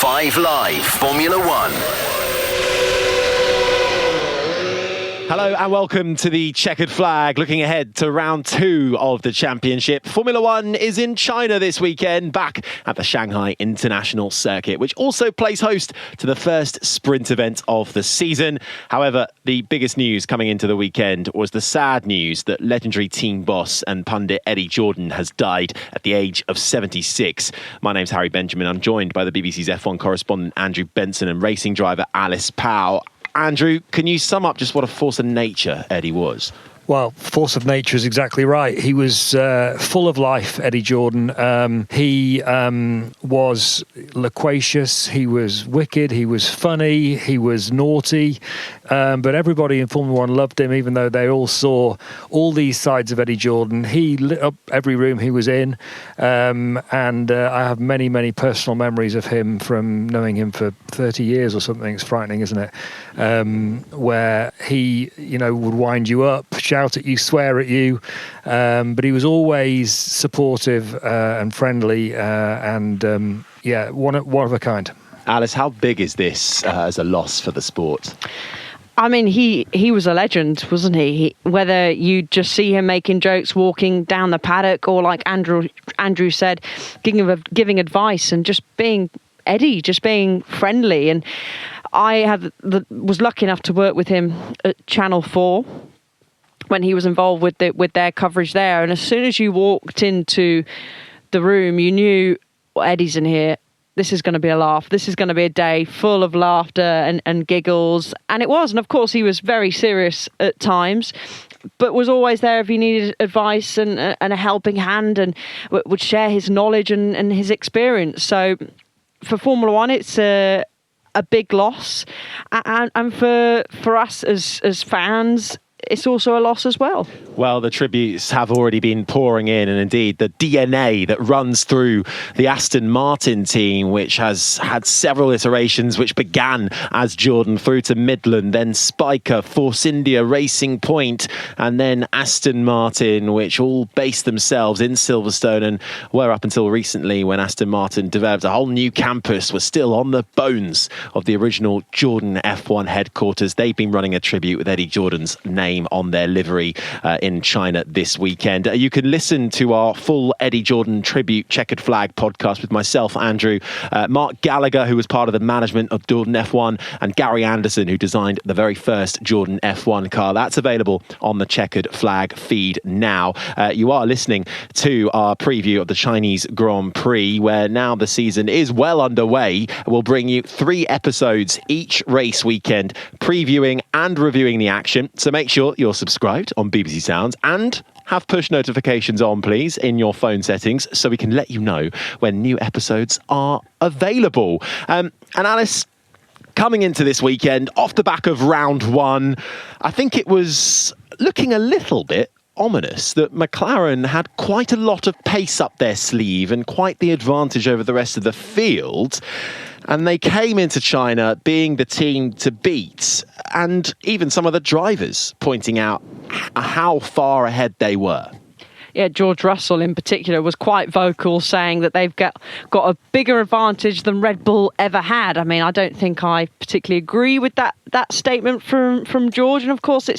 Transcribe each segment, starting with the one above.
5 Live Formula One. Hello and welcome to the Checkered Flag, looking ahead to round 2 of the championship. Formula One is in China this weekend, back at the Shanghai International Circuit, which also plays host to the first sprint event of the season. However, the biggest news coming into the weekend was the sad news that legendary team boss and pundit Eddie Jordan has died at the age of 76. My name's Harry Benjamin. I'm joined by the BBC's F1 correspondent Andrew Benson and racing driver Alice Powell. Andrew, can you sum up just what a force of nature Eddie was? Well, force of nature is exactly right. He was full of life, Eddie Jordan. He was loquacious, he was wicked, he was funny, he was naughty. But everybody in Formula One loved him, even though they all saw all these sides of Eddie Jordan. He lit up every room he was in. And I have many, many personal memories of him from knowing him for 30 years or something. It's frightening, isn't it? Where he, would wind you up, shout at you, swear at you, but he was always supportive and friendly, one of a kind. Alice, how big is this as a loss for the sport? I mean, he was a legend, wasn't he? Whether you just see him making jokes, walking down the paddock, or like Andrew said, giving advice and just being Eddie, just being friendly. And I was lucky enough to work with him at Channel 4 when he was involved with their coverage there. And as soon as you walked into the room, you knew, Eddie's in here. This is going to be a laugh. This is going to be a day full of laughter and giggles. And it was. And of course, he was very serious at times, but was always there if you needed advice and a helping hand, and would share his knowledge and his experience. So for Formula One, it's a big loss. And for us as fans, it's also a loss as well. Well, the tributes have already been pouring in, and indeed the DNA that runs through the Aston Martin team, which has had several iterations, which began as Jordan through to Midland, then Spiker, Force India, Racing Point, and then Aston Martin, which all based themselves in Silverstone and were up until recently, when Aston Martin developed a whole new campus, was still on the bones of the original Jordan F1 headquarters. They've been running a tribute with Eddie Jordan's name on their livery in China this weekend. You can listen to our full Eddie Jordan tribute Checkered Flag podcast with myself, Andrew, Mark Gallagher, who was part of the management of Jordan F1, and Gary Anderson, who designed the very first Jordan F1 car. That's available on the Checkered Flag feed now. You are listening to our preview of the Chinese Grand Prix, where now the season is well underway. We'll bring you 3 episodes each race weekend, previewing and reviewing the action. So make sure you're subscribed on BBC Sounds and have push notifications on, please, in your phone settings, so we can let you know when new episodes are available. And Alice, coming into this weekend, off the back of round 1, I think it was looking a little bit ominous that McLaren had quite a lot of pace up their sleeve and quite the advantage over the rest of the field. And they came into China being the team to beat, and even some of the drivers pointing out how far ahead they were. Yeah, George Russell in particular was quite vocal, saying that they've got a bigger advantage than Red Bull ever had. I mean, I don't think I particularly agree with that statement from George. And of course,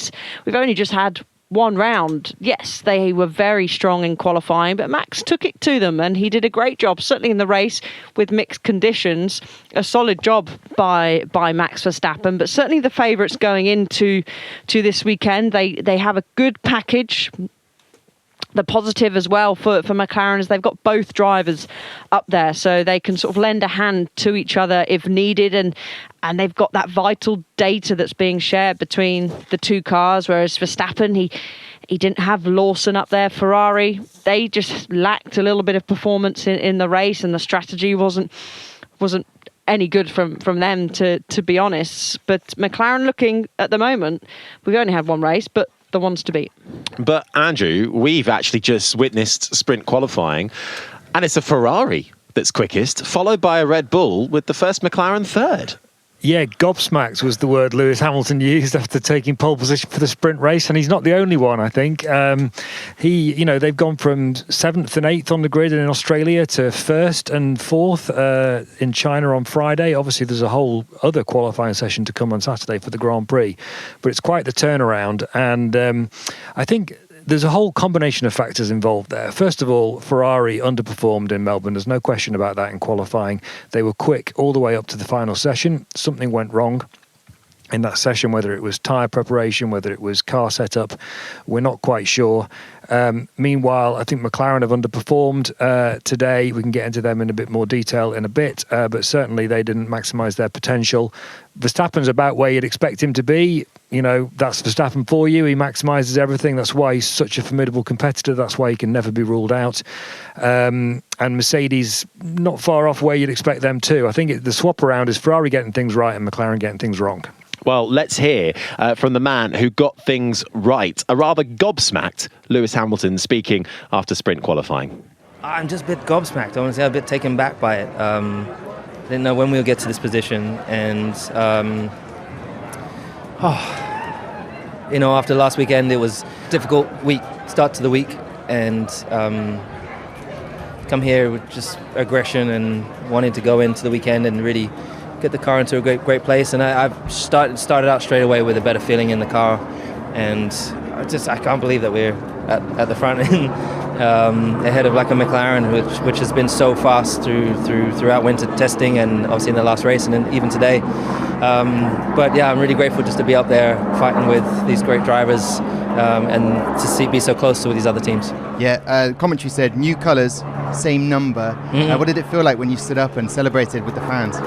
we've only just had one round. Yes, they were very strong in qualifying, but Max took it to them and he did a great job, certainly in the race with mixed conditions. A solid job by Max Verstappen, but certainly the favourites going into this weekend. They have a good package. The positive as well for McLaren is they've got both drivers up there, so they can sort of lend a hand to each other if needed, and they've got that vital data that's being shared between the two cars, whereas Verstappen, he didn't have Lawson up there. Ferrari, they just lacked a little bit of performance in the race, and the strategy wasn't any good from them, to be honest. But McLaren looking at the moment, we've only had one race, but the ones to beat. But Andrew, we've actually just witnessed sprint qualifying, and it's a Ferrari that's quickest, followed by a Red Bull with the first McLaren third. Yeah, gobsmacked was the word Lewis Hamilton used after taking pole position for the sprint race, and he's not the only one, I think. They've gone from 7th and 8th on the grid in Australia to 1st and 4th in China on Friday. Obviously, there's a whole other qualifying session to come on Saturday for the Grand Prix, but it's quite the turnaround, and I think there's a whole combination of factors involved there. First of all, Ferrari underperformed in Melbourne. There's no question about that in qualifying. They were quick all the way up to the final session. Something went wrong in that session, whether it was tyre preparation, whether it was car setup, we're not quite sure. Meanwhile, I think McLaren have underperformed today. We can get into them in a bit more detail in a bit, but certainly they didn't maximise their potential. Verstappen's about where you'd expect him to be. That's Verstappen for you. He maximises everything. That's why he's such a formidable competitor. That's why he can never be ruled out. And Mercedes, not far off where you'd expect them to. I think the swap around is Ferrari getting things right and McLaren getting things wrong. Well, let's hear from the man who got things right. A rather gobsmacked Lewis Hamilton speaking after sprint qualifying. I'm just a bit gobsmacked. I want to say I'm a bit taken back by it. I didn't know when we'll get to this position. And, after last weekend, it was a difficult start to the week. And come here with just aggression and wanting to go into the weekend and really get the car into a great place, and I've started out straight away with a better feeling in the car, and I can't believe that we're at the front end ahead of like a McLaren, which has been so fast throughout winter testing and obviously in the last race and then even today. But yeah, I'm really grateful just to be up there fighting with these great drivers and to be so close to these other teams. Yeah, commentary said new colours, same number. Mm-hmm. What did it feel like when you stood up and celebrated with the fans?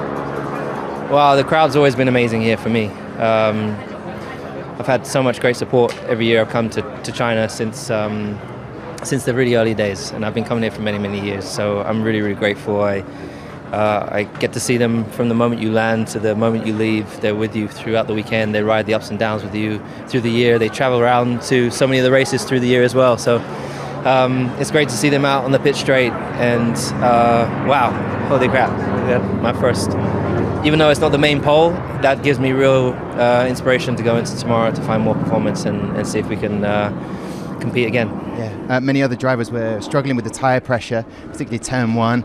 Well, the crowd's always been amazing here for me. I've had so much great support every year I've come to China since the really early days, and I've been coming here for many, many years. So I'm really, really grateful. I get to see them from the moment you land to the moment you leave. They're with you throughout the weekend. They ride the ups and downs with you through the year. They travel around to so many of the races through the year as well. So it's great to see them out on the pit straight. And wow, holy crap! My first. Even though it's not the main pole, that gives me real inspiration to go into tomorrow to find more performance and see if we can compete again. Yeah, many other drivers were struggling with the tyre pressure, particularly turn 1,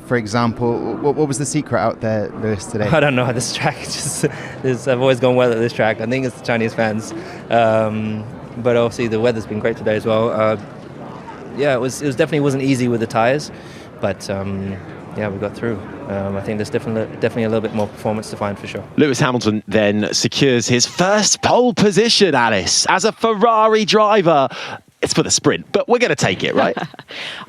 for example. What was the secret out there, Lewis, today? I don't know. This track, I've always gone well at this track. I think it's the Chinese fans. But obviously the weather's been great today as well. It was definitely wasn't easy with the tyres, but we got through. I think there's definitely a little bit more performance to find for sure. Lewis Hamilton then secures his first pole position, Alice, as a Ferrari driver. It's for the sprint, but we're going to take it, right?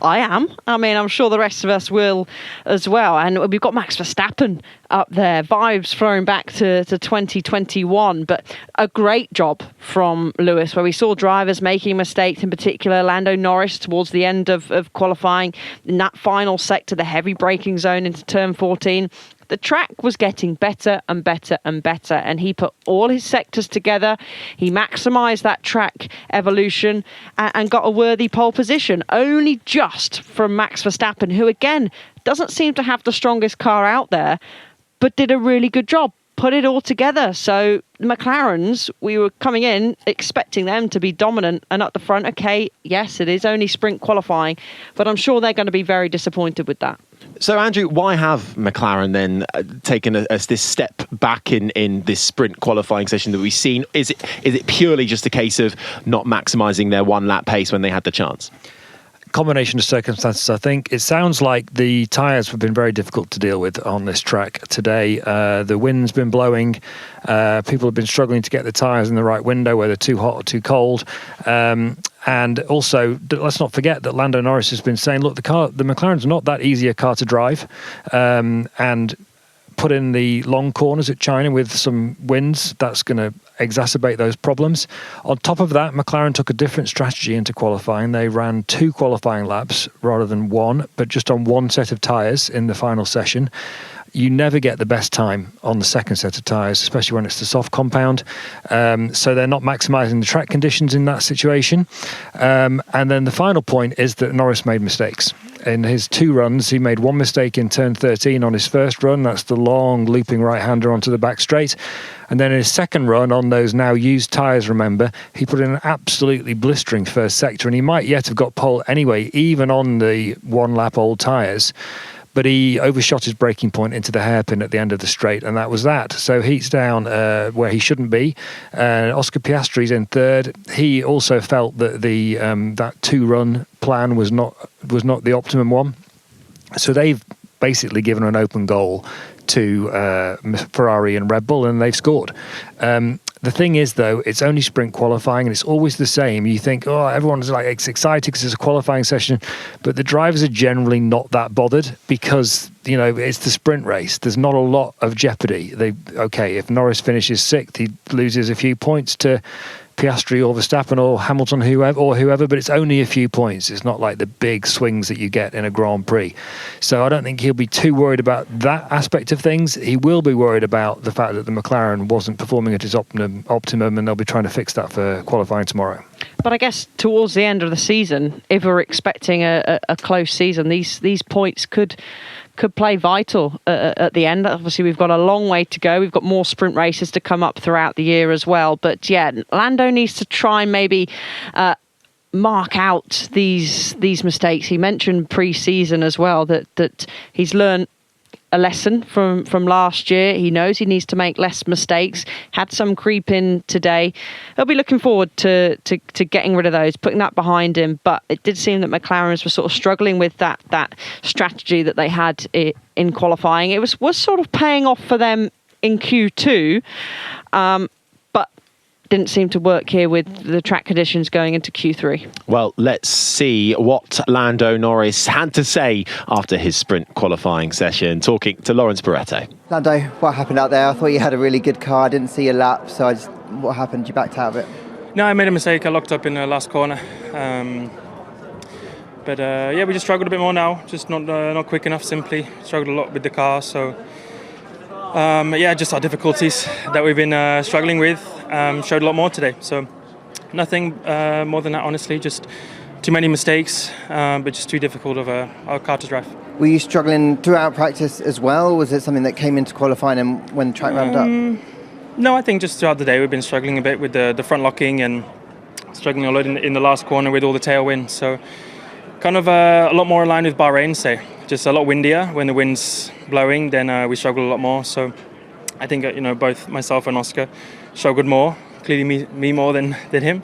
I am. I mean, I'm sure the rest of us will as well. And we've got Max Verstappen up there, vibes flowing back to 2021. But a great job from Lewis, where we saw drivers making mistakes, in particular Lando Norris towards the end of qualifying in that final sector, the heavy braking zone into turn 14. The track was getting better and better and better, and he put all his sectors together. He maximised that track evolution and got a worthy pole position, only just from Max Verstappen, who again doesn't seem to have the strongest car out there, but did a really good job, put it all together. So the McLarens, we were coming in expecting them to be dominant and at the front. Okay, yes, it is only sprint qualifying, but I'm sure they're going to be very disappointed with that. So, Andrew, why have McLaren then taken this step back in this sprint qualifying session that we've seen? Is it purely just a case of not maximising their one-lap pace when they had the chance? Combination of circumstances, I think. It sounds like the tyres have been very difficult to deal with on this track today. The wind's been blowing. People have been struggling to get the tyres in the right window, whether too hot or too cold. And also, let's not forget that Lando Norris has been saying, look, the McLaren's not that easy a car to drive. And put in the long corners at China with some winds, that's going to exacerbate those problems. On top of that, McLaren took a different strategy into qualifying. They ran 2 qualifying laps rather than 1, but just on one set of tyres in the final session. you never get the best time on the second set of tyres, especially when it's the soft compound. So they're not maximising the track conditions in that situation. And then the final point is that Norris made mistakes. In his 2 runs, he made one mistake in turn 13 on his first run. That's the long looping right-hander onto the back straight. And then in his second run on those now used tyres, remember, he put in an absolutely blistering first sector, and he might yet have got pole anyway, even on the 1 lap old tyres. But he overshot his braking point into the hairpin at the end of the straight, and that was that. So he's down where he shouldn't be. Oscar Piastri's in third. He also felt that the that 2-run plan was not the optimum one. So they've basically given an open goal to Ferrari and Red Bull, and they've scored. The thing is, though, it's only sprint qualifying, and it's always the same. You think, oh, everyone's like it's excited because it's a qualifying session, but the drivers are generally not that bothered because, you know, it's the sprint race. There's not a lot of jeopardy. If Norris finishes 6th, he loses a few points to Piastri or Verstappen or Hamilton, whoever, but it's only a few points. It's not like the big swings that you get in a Grand Prix. So I don't think he'll be too worried about that aspect of things. He will be worried about the fact that the McLaren wasn't performing at its optimum, and they'll be trying to fix that for qualifying tomorrow. But I guess towards the end of the season, if we're expecting a close season, these points could play vital at the end. Obviously, we've got a long way to go. We've got more sprint races to come up throughout the year as well. But yeah, Lando needs to try and maybe mark out these mistakes. He mentioned pre-season as well that he's learned a lesson from last year. He knows he needs to make less mistakes. Had some creep in today. He'll be looking forward to getting rid of those, putting that behind him. But it did seem that McLaren's were sort of struggling with that strategy that they had in qualifying. It was sort of paying off for them in Q2, but didn't seem to work here with the track conditions going into Q3. Well, let's see what Lando Norris had to say after his sprint qualifying session, talking to Lawrence Barretto. Lando, what happened out there? I thought you had a really good car. I didn't see your lap, so what happened? You backed out of it? No, I made a mistake. I locked up in the last corner. We just struggled a bit more now. Just not quick enough, simply. Struggled a lot with the car, so... just our difficulties that we've been struggling with showed a lot more today. So nothing more than that, honestly. Just too many mistakes, but just too difficult of a car to drive. Were you struggling throughout practice as well? Was it something that came into qualifying and when the track ramped up? No, I think just throughout the day we've been struggling a bit with the front locking and struggling a lot in the last corner with all the tailwind. So kind of a lot more aligned with Bahrain, say. Just a lot windier. When the wind's blowing, then we struggle a lot more. So I think both myself and Oscar struggled more, clearly me more than him.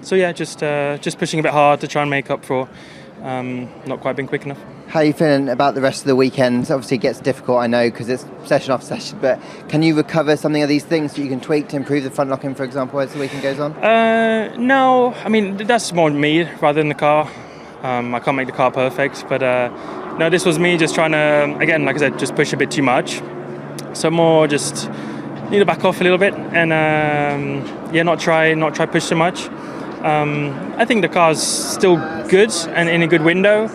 Just pushing a bit hard to try and make up for not quite being quick enough. How are you feeling about the rest of the weekend? Obviously it gets difficult, I know, because it's session after session, but can you recover something of these things that you can tweak to improve the front locking, for example, as the weekend goes on? No, I mean, that's more me rather than the car. I can't make the car perfect, but no, this was me just trying to, again, like I said, just push a bit too much. So more just need to back off a little bit and not try push too much. I think the car's still good and in a good window.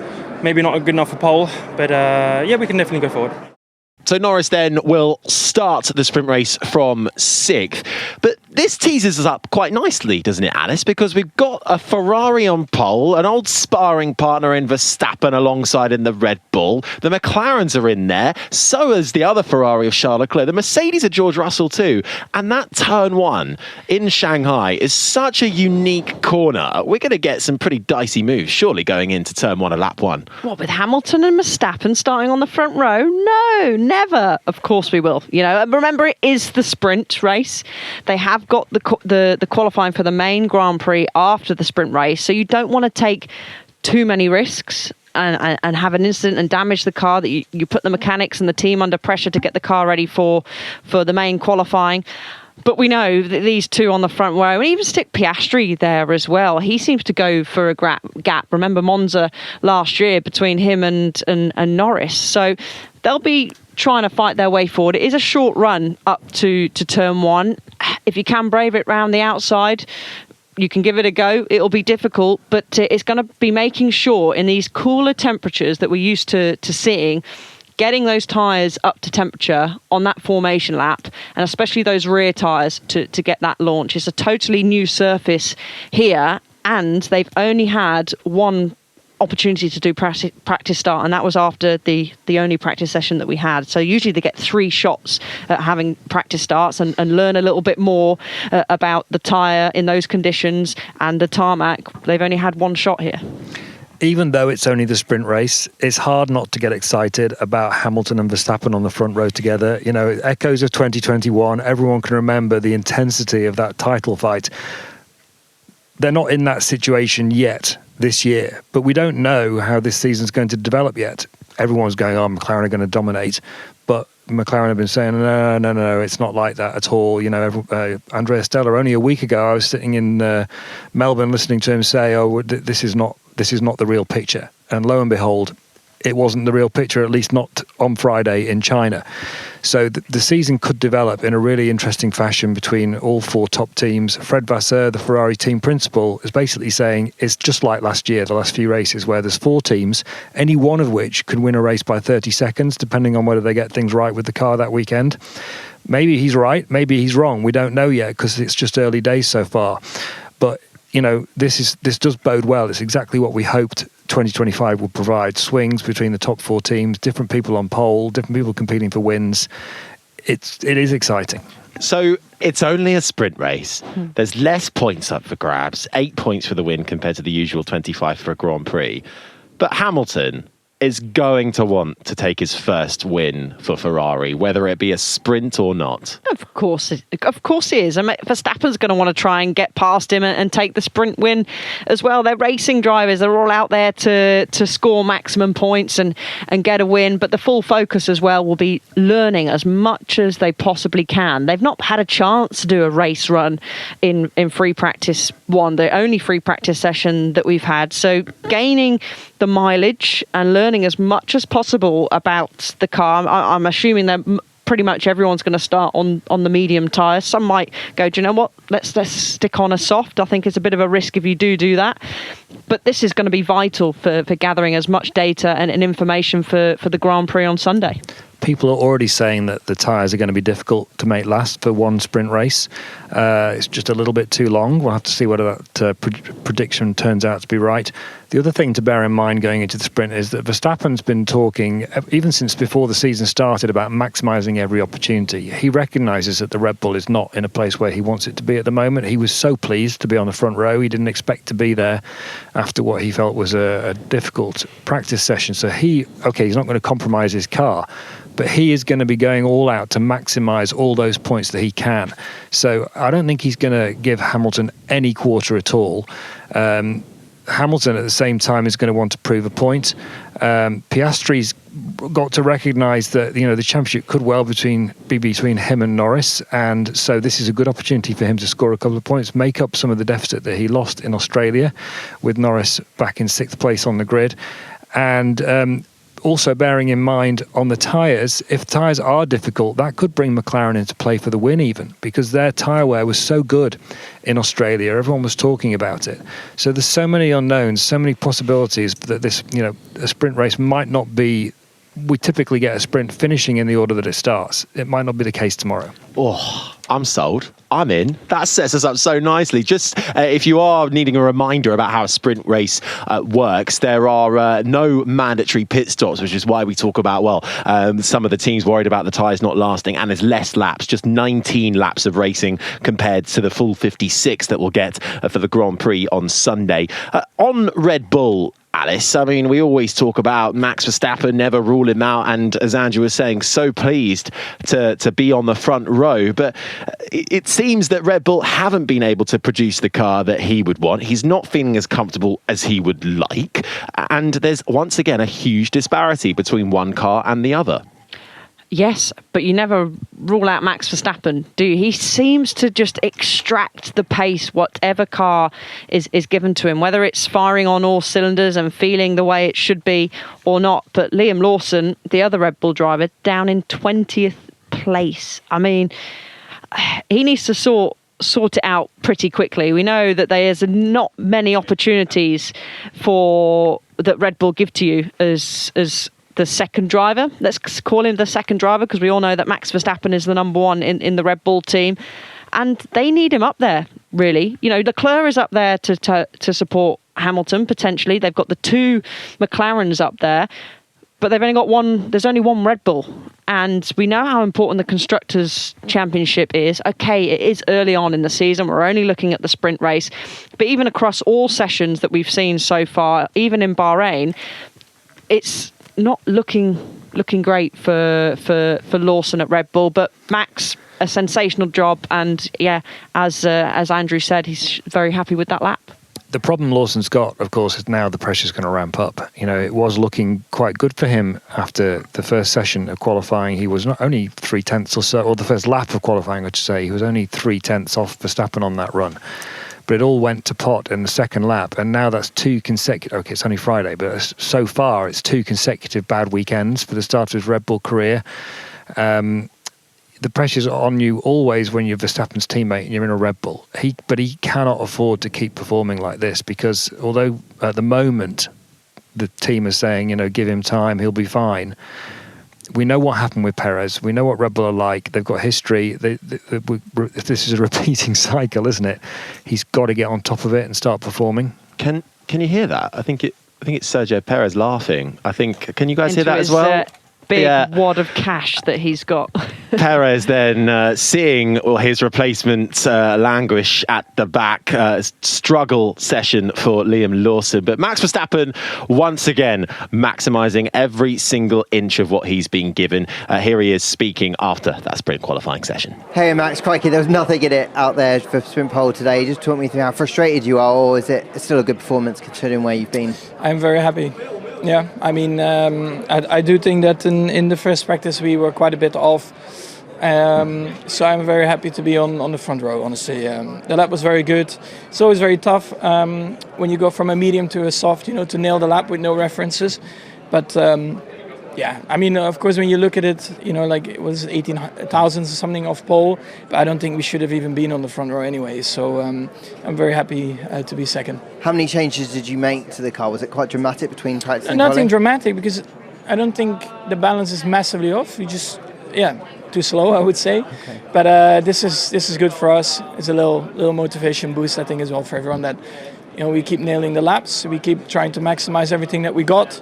Maybe not good enough for pole, but we can definitely go forward. So Norris then will start the sprint race from 6th. But this teases us up quite nicely, doesn't it, Alice? Because we've got a Ferrari on pole, an old sparring partner in Verstappen alongside in the Red Bull. The McLarens are in there. So is the other Ferrari of Charles Leclerc. The Mercedes of George Russell too. And that turn 1 in Shanghai is such a unique corner. We're going to get some pretty dicey moves, surely, going into turn 1 of lap 1. What, with Hamilton and Verstappen starting on the front row? No, never. Of course we will. Remember, it is the sprint race. They have got the qualifying for the main Grand Prix after the sprint race, so you don't want to take too many risks and have an incident and damage the car, that you put the mechanics and the team under pressure to get the car ready for the main qualifying. But we know that these two on the front row, and even stick Piastri there as well, he seems to go for a gap. Remember Monza last year between him and Norris. So they'll be trying to fight their way forward. It is a short run up to turn 1. If you can brave it round the outside, you can give it a go. It'll be difficult, but it's going to be making sure in these cooler temperatures that we're used to seeing, getting those tyres up to temperature on that formation lap, and especially those rear tyres to get that launch. It's a totally new surface here, and they've only had one opportunity to do practice start, and that was after the only practice session that we had. So usually they get 3 shots at having practice starts and learn a little bit more about the tyre in those conditions, and the tarmac. They've only had 1 shot here. Even though it's only the sprint race, it's hard not to get excited about Hamilton and Verstappen on the front row together. You know, echoes of 2021. Everyone can remember the intensity of that title fight. They're not in that situation yet this year, but we don't know how this season's going to develop yet. Everyone's going, McLaren are going to dominate, but McLaren have been saying, no, it's not like that at all. You know, Andrea Stella, only a week ago, I was sitting in Melbourne listening to him say, this is not the real picture. And lo and behold, it wasn't the real picture, at least not on Friday in China. So the season could develop in a really interesting fashion between all 4 top teams. Fred Vasseur, the Ferrari team principal, is basically saying it's just like last year, the last few races, where there's 4 teams, any one of which can win a race by 30 seconds, depending on whether they get things right with the car that weekend. Maybe he's right, maybe he's wrong. We don't know yet because it's just early days so far. But, you know, this does bode well. It's exactly what we hoped 2025 will provide. Swings between the top 4 teams, different people on pole, different people competing for wins. It is exciting. So it's only a sprint race. There's less points up for grabs, 8 points for the win compared to the usual 25 for a Grand Prix. But Hamilton is going to want to take his first win for Ferrari, whether it be a sprint or not. Of course he is. I mean, Verstappen's going to want to try and get past him and take the sprint win as well. They're racing drivers. They're all out there to score maximum points and get a win. But the full focus as well will be learning as much as they possibly can. They've not had a chance to do a race run in free practice 1, the only free practice session that we've had. So gaining the mileage and learning as much as possible about the car. I'm assuming that pretty much everyone's going to start on the medium tyres. Some might go, do you know what, let's stick on a soft. I think it's a bit of a risk if you do that. But this is going to be vital for gathering as much data and information for the Grand Prix on Sunday. People are already saying that the tyres are going to be difficult to make last for one sprint race. It's just a little bit too long. We'll have to see whether that prediction turns out to be right. The other thing to bear in mind going into the sprint is that Verstappen's been talking, even since before the season started, about maximising every opportunity. He recognises that the Red Bull is not in a place where he wants it to be at the moment. He was so pleased to be on the front row. He didn't expect to be there after what he felt was a difficult practice session. So he's not going to compromise his car, but he is going to be going all out to maximise all those points that he can. So I don't think he's going to give Hamilton any quarter at all. Hamilton at the same time is going to want to prove a point. Piastri's got to recognise that the championship could well be between him and Norris, and so this is a good opportunity for him to score a couple of points, make up some of the deficit that he lost in Australia with Norris back in 6th place on the grid. And also bearing in mind on the tyres, if tyres are difficult, that could bring McLaren into play for the win even, because their tyre wear was so good in Australia. Everyone was talking about it. So there's so many unknowns, so many possibilities that this, a sprint race might not be. We typically get a sprint finishing in the order that it starts. It might not be the case tomorrow. Oh, I'm sold. I'm in. That sets us up so nicely. Just if you are needing a reminder about how a sprint race works, there are no mandatory pit stops, which is why we talk about, some of the teams worried about the tyres not lasting, and there's less laps, just 19 laps of racing compared to the full 56 that we'll get for the Grand Prix on Sunday. On Red Bull, Alice, I mean, we always talk about Max Verstappen, never rule him out, and as Andrew was saying, so pleased to be on the front row. But it seems that Red Bull haven't been able to produce the car that he would want. He's not feeling as comfortable as he would like. And there's once again a huge disparity between one car and the other. Yes, but you never rule out Max Verstappen, do you? He seems to just extract the pace, whatever car is given to him, whether it's firing on all cylinders and feeling the way it should be or not. But Liam Lawson, the other Red Bull driver, down in 20th place. I mean, he needs to sort it out pretty quickly. We know that there's not many opportunities that Red Bull give to you as the second driver. Let's call him the second driver, because we all know that Max Verstappen is the number one in the Red Bull team. And they need him up there, really. You know, Leclerc is up there to support Hamilton, potentially. They've got the 2 McLarens up there, but they've only got one. There's only one Red Bull. And we know how important the Constructors' Championship is. Okay, it is early on in the season. We're only looking at the sprint race. But even across all sessions that we've seen so far, even in Bahrain, it's not looking great for Lawson at Red Bull. But Max, a sensational job, and as Andrew said, he's very happy with that lap. The problem Lawson's got, of course, is now the pressure's going to ramp up. You know, it was looking quite good for him after the first session of qualifying. He was not only 3/10 or so, or the first lap of qualifying, I should say. He was only 3/10 off Verstappen on that run. But it all went to pot in the second lap, and now that's 2 consecutive. Okay, it's only Friday, but so far it's 2 consecutive bad weekends for the start of his Red Bull career. The pressure's on you always when you're Verstappen's teammate and you're in a Red Bull. But he cannot afford to keep performing like this, because although at the moment the team is saying, you know, give him time, he'll be fine. We know what happened with Perez. We know what Red Bull are like. They've got history. This is a repeating cycle, isn't it? He's got to get on top of it and start performing. Can you hear that? I think it's Sergio Perez laughing. Can you guys hear that as well? Big wad of cash that he's got. Perez then seeing his replacement languish at the back. Struggle session for Liam Lawson. But Max Verstappen, once again, maximising every single inch of what he's been given. Here he is speaking after that sprint qualifying session. Hey Max, crikey, there was nothing in it out there for sprint pole today. Just talk me through how frustrated you are, or is it still a good performance considering where you've been? I'm very happy. Yeah, I mean, I do think that in the first practice we were quite a bit off. So I'm very happy to be on the front row, honestly. The lap was very good. It's always very tough when you go from a medium to a soft, you know, to nail the lap with no references. But yeah, I mean, of course, when you look at it, you know, like it was 18,000 or something off pole, but I don't think we should have even been on the front row anyway. So I'm very happy to be second. How many changes did you make to the car? Was it quite dramatic between practice and Nothing quality? dramatic, because I don't think the balance is massively off. You just, too slow, I would say. Okay. But this is good for us. It's a little motivation boost, I think, as well for everyone, that, you know, we keep nailing the laps. We keep trying to maximize everything that we got.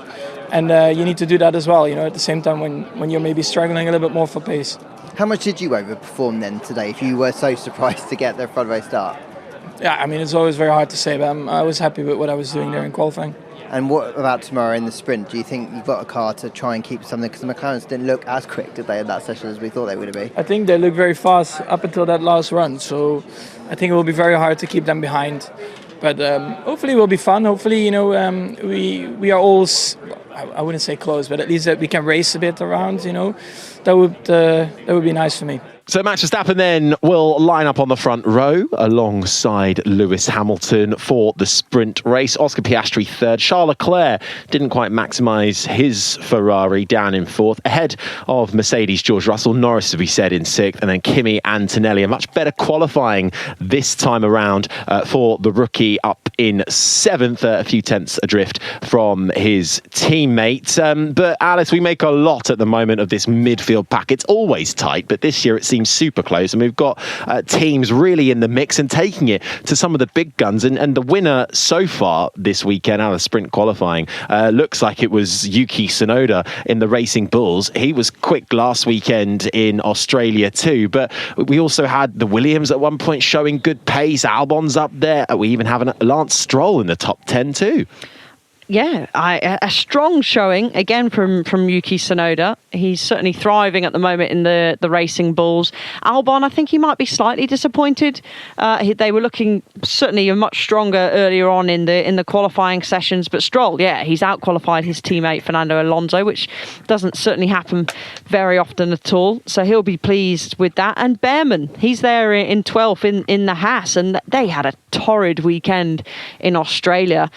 And you need to do that as well, you know, at the same time when you're maybe struggling a little bit more for pace. How much did you overperform then today, if you were so surprised to get the front row start? Yeah, I mean, it's always very hard to say, but I was happy with what I was doing there in qualifying. And what about tomorrow in the sprint? Do you think you've got a car to try and keep something? Because the McLarens didn't look as quick, did they, in that session as we thought they would be? I think they looked very fast up until that last run. So I think it will be very hard to keep them behind. But hopefully it will be fun. Hopefully, you know, we are all, I wouldn't say close, but at least that we can race a bit around, you know. That would be nice for me. So Max Verstappen then will line up on the front row alongside Lewis Hamilton for the sprint race. Oscar Piastri third. Charles Leclerc didn't quite maximise his Ferrari, down in fourth. Ahead of Mercedes' George Russell. Norris, as we said, in sixth. And then Kimi Antonelli. A much better qualifying this time around for the rookie, up in seventh. A few tenths adrift from his teammate. But Alice, we make a lot at the moment of this midfield pack. It's always tight, but this year it seems super close, and we've got teams really in the mix and taking it to some of the big guns. And the winner so far this weekend out of sprint qualifying looks like it was Yuki Tsunoda in the Racing Bulls. He was quick last weekend in Australia too, but we also had the Williams at one point showing good pace. Albon's up there. We even have Lance Stroll in the top 10 too. Yeah, a strong showing again from Yuki Tsunoda. He's certainly thriving at the moment in the Racing Bulls. Albon, I think he might be slightly disappointed. They were looking certainly much stronger earlier on in the qualifying sessions. But Stroll, yeah, he's out-qualified his teammate Fernando Alonso, which doesn't certainly happen very often at all. So he'll be pleased with that. And Behrman, he's there in 12th in the Haas, and they had a torrid weekend in Australia,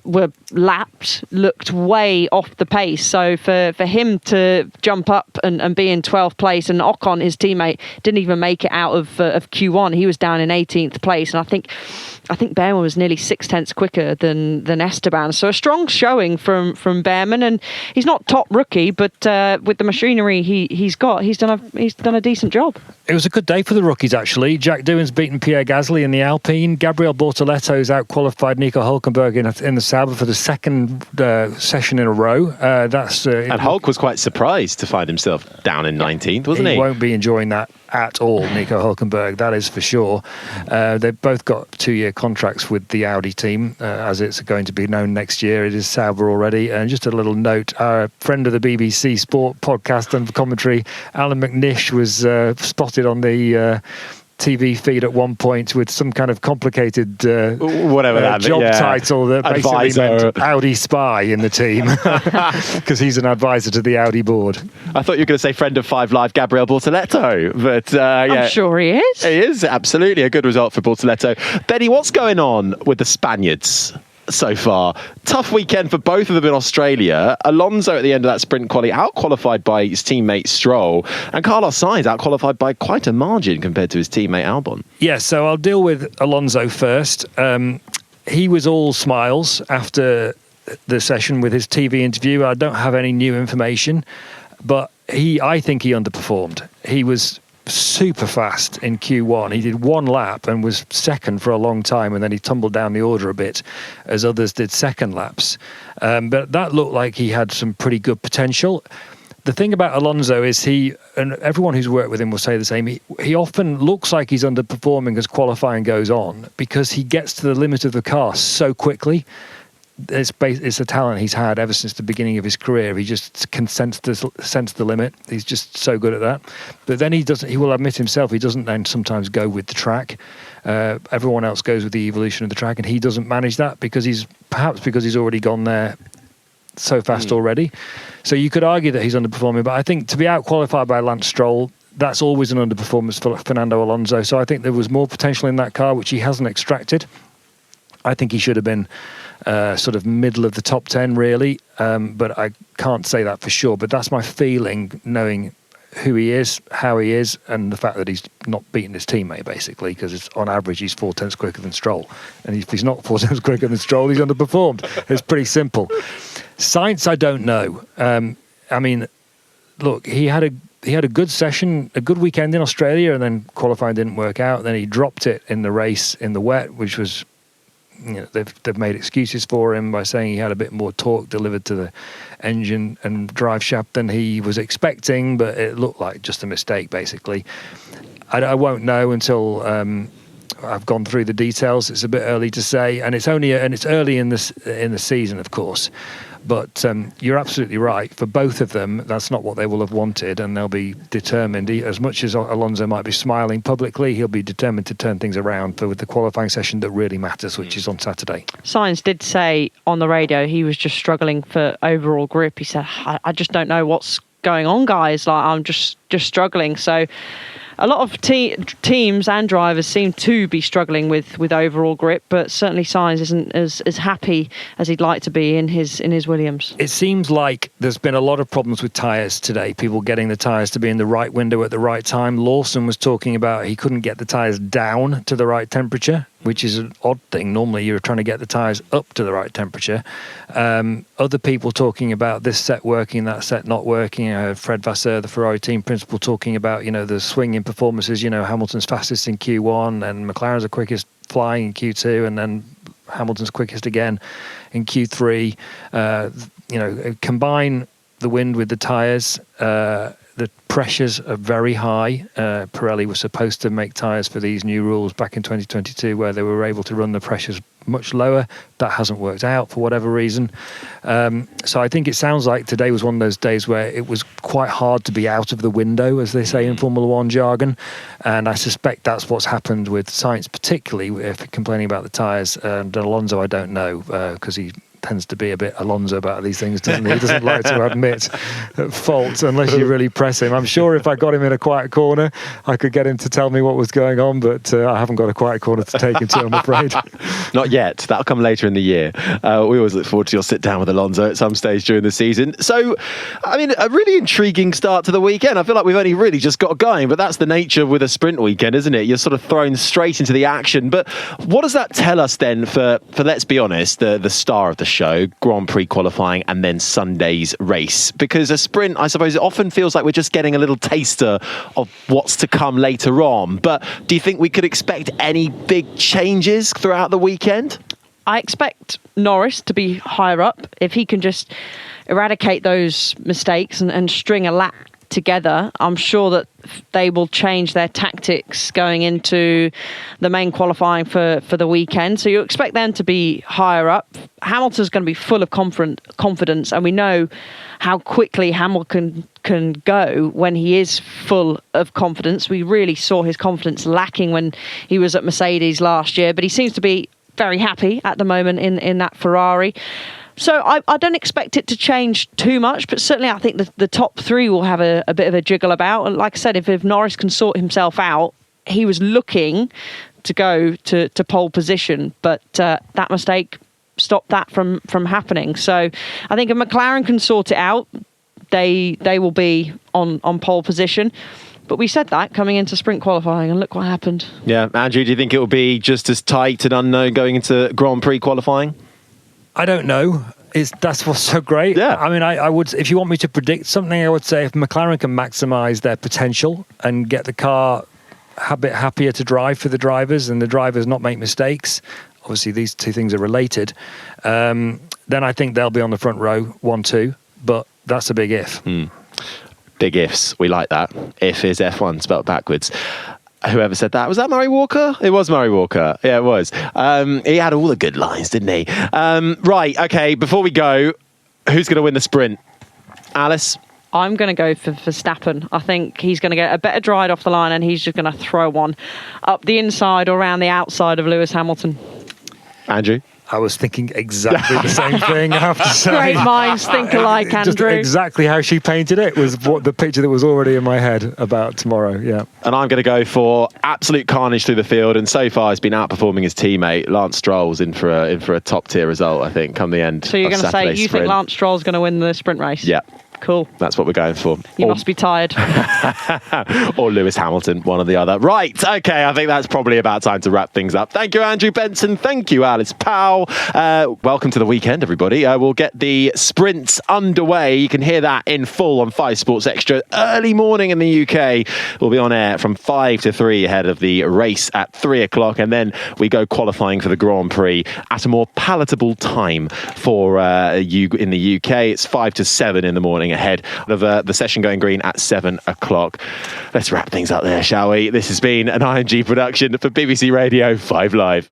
were lapped, looked way off the pace. So for him to jump up and be in 12th place, and Ocon, his teammate, didn't even make it out of Q1. He was down in 18th place, and I think Behrman was nearly 6/10 quicker than Esteban. So a strong showing from Behrman, and he's not top rookie, but with the machinery he's done a decent job. It was a good day for the rookies, actually. Jack Doohan's beaten Pierre Gasly in the Alpine. Gabriel Bortoletto's out-qualified Nico Hülkenberg in the Sauber for the second session in a row. And Hulk was quite surprised to find himself down in 19th, wasn't he? He won't be enjoying that at all, Nico Hülkenberg, that is for sure. They've both got 2-year contracts with the Audi team, as it's going to be known next year. It is Sauber already. And just a little note, our friend of the BBC Sport podcast and commentary, Alan McNish, was spotted on the TV feed at one point with some kind of complicated job title that basically meant Audi spy in the team, because he's an advisor to the Audi board. I thought you were going to say friend of 5 Live Gabriel Bortoletto, but I'm sure he is. He is, absolutely. A good result for Bortoletto. Benny, what's going on with the Spaniards so far? Tough weekend for both of them in Australia. Alonso at the end of that sprint quali out-qualified by his teammate Stroll, and Carlos Sainz out-qualified by quite a margin compared to his teammate Albon. Yeah, so I'll deal with Alonso first. He was all smiles after the session with his TV interview. I don't have any new information, but I think he underperformed. He was super fast in Q1. He did one lap and was second for a long time, and then he tumbled down the order a bit as others did second laps. But that looked like he had some pretty good potential. The thing about Alonso is and everyone who's worked with him will say the same, he often looks like he's underperforming as qualifying goes on, because he gets to the limit of the car so quickly. It's a talent he's had ever since the beginning of his career. He just can sense the limit. He's just so good at that. But then he will admit himself, he doesn't then sometimes go with the track. Everyone else goes with the evolution of the track, and he doesn't manage that because he's already gone there so fast already. So you could argue that he's underperforming, but I think to be out-qualified by Lance Stroll, that's always an underperformance for Fernando Alonso. So I think there was more potential in that car, which he hasn't extracted. I think he should have been sort of middle of the top 10, really. But I can't say that for sure. But that's my feeling, knowing who he is, how he is, and the fact that he's not beaten his teammate, basically, because on average he's 4/10 quicker than Stroll. And if he's not 4/10 quicker than Stroll, he's underperformed. It's pretty simple. Sainz, I don't know. I mean, look, he had a good session, a good weekend in Australia, and then qualifying didn't work out. Then he dropped it in the race in the wet, which was, they've made excuses for him by saying he had a bit more torque delivered to the engine and drive shaft than he was expecting, but it looked like just a mistake, basically. I won't know until I've gone through the details. It's a bit early to say, and it's early in the season, of course. But you're absolutely right. For both of them, that's not what they will have wanted, and they'll be determined. As much as Alonso might be smiling publicly, he'll be determined to turn things around for the qualifying session that really matters, which is on Saturday. Sainz did say on the radio he was just struggling for overall grip. He said, I just don't know what's going on, guys. Like, I'm just struggling. So a lot of teams and drivers seem to be struggling with overall grip, but certainly Sainz isn't as happy as he'd like to be in his Williams. It seems like there's been a lot of problems with tyres today, people getting the tyres to be in the right window at the right time. Lawson was talking about he couldn't get the tyres down to the right temperature, which is an odd thing. Normally you're trying to get the tyres up to the right temperature. Other people talking about this set working, that set not working. Fred Vasseur, the Ferrari team principal, talking about, the swing in performances. Hamilton's fastest in Q1 and McLaren's the quickest flying in Q2, and then Hamilton's quickest again in Q3. Combine the wind with the tyres. The pressures are very high. Pirelli was supposed to make tyres for these new rules back in 2022 where they were able to run the pressures much lower. That hasn't worked out for whatever reason. So I think it sounds like today was one of those days where it was quite hard to be out of the window, as they say in Formula One jargon. And I suspect that's what's happened with Sainz, particularly if complaining about the tyres. And Alonso, I don't know, because he tends to be a bit Alonso about these things, doesn't he? He doesn't like to admit fault unless you really press him. I'm sure if I got him in a quiet corner, I could get him to tell me what was going on, but I haven't got a quiet corner to take him to, I'm afraid. Not yet. That'll come later in the year. We always look forward to your sit down with Alonso at some stage during the season. So, I mean, a really intriguing start to the weekend. I feel like we've only really just got going, but that's the nature with a sprint weekend, isn't it? You're sort of thrown straight into the action. But what does that tell us then for let's be honest, the star of the show, Grand Prix qualifying and then Sunday's race? Because a sprint, I suppose, it often feels like we're just getting a little taster of what's to come later on. But do you think we could expect any big changes throughout the weekend? I expect Norris to be higher up. If he can just eradicate those mistakes and string a lap together, I'm sure that they will change their tactics going into the main qualifying for the weekend. So you expect them to be higher up. Hamilton's going to be full of confidence, and we know how quickly Hamilton can go when he is full of confidence. We really saw his confidence lacking when he was at Mercedes last year, but he seems to be very happy at the moment in that Ferrari. So I don't expect it to change too much, but certainly I think the top three will have a bit of a jiggle about. And like I said, if Norris can sort himself out, he was looking to go to pole position, but that mistake stopped that from happening. So I think if McLaren can sort it out, they will be on pole position. But we said that coming into sprint qualifying, and look what happened. Yeah, Andrew, do you think it will be just as tight and unknown going into Grand Prix qualifying? I don't know. That's what's so great. Yeah. I mean, I would, if you want me to predict something, I would say if McLaren can maximise their potential and get the car a bit happier to drive for the drivers and the drivers not make mistakes, obviously these two things are related, then I think they'll be on the front row, 1-2, but that's a big if. Big ifs. We like that. If is F1 spelled backwards. Whoever said that? Was that Murray Walker? It was Murray Walker. Yeah, it was. He had all the good lines, didn't he? Right, okay, before we go, who's going to win the sprint? Alice? I'm going to go for Verstappen. I think he's going to get a better drive off the line, and he's just going to throw one up the inside or around the outside of Lewis Hamilton. Andrew? I was thinking exactly the same thing, I have to say. Great minds think alike, Andrew. Just exactly how she painted it was what the picture that was already in my head about tomorrow, yeah. And I'm going to go for absolute carnage through the field, and so far he's been outperforming his teammate. Lance Stroll's in for a top-tier result, I think, come the end. So you're going to say you think Lance Stroll's going to win the sprint race? Yeah. Cool. That's what we're going for. You must be tired. Or Lewis Hamilton, one or the other. Right, okay, I think that's probably about time to wrap things up. Thank you, Andrew Benson. Thank you, Alice Powell. Welcome to the weekend, everybody. We'll get the sprints underway. You can hear that in full on 5 Sports Extra. Early morning in the UK. We'll be on air from 5 to 3 ahead of the race at 3 o'clock. And then we go qualifying for the Grand Prix at a more palatable time for you in the UK. It's 5 to 7 in the morning ahead of the session going green at 7 o'clock. Let's wrap things up there, shall we? This has been an IMG production for BBC Radio 5 Live.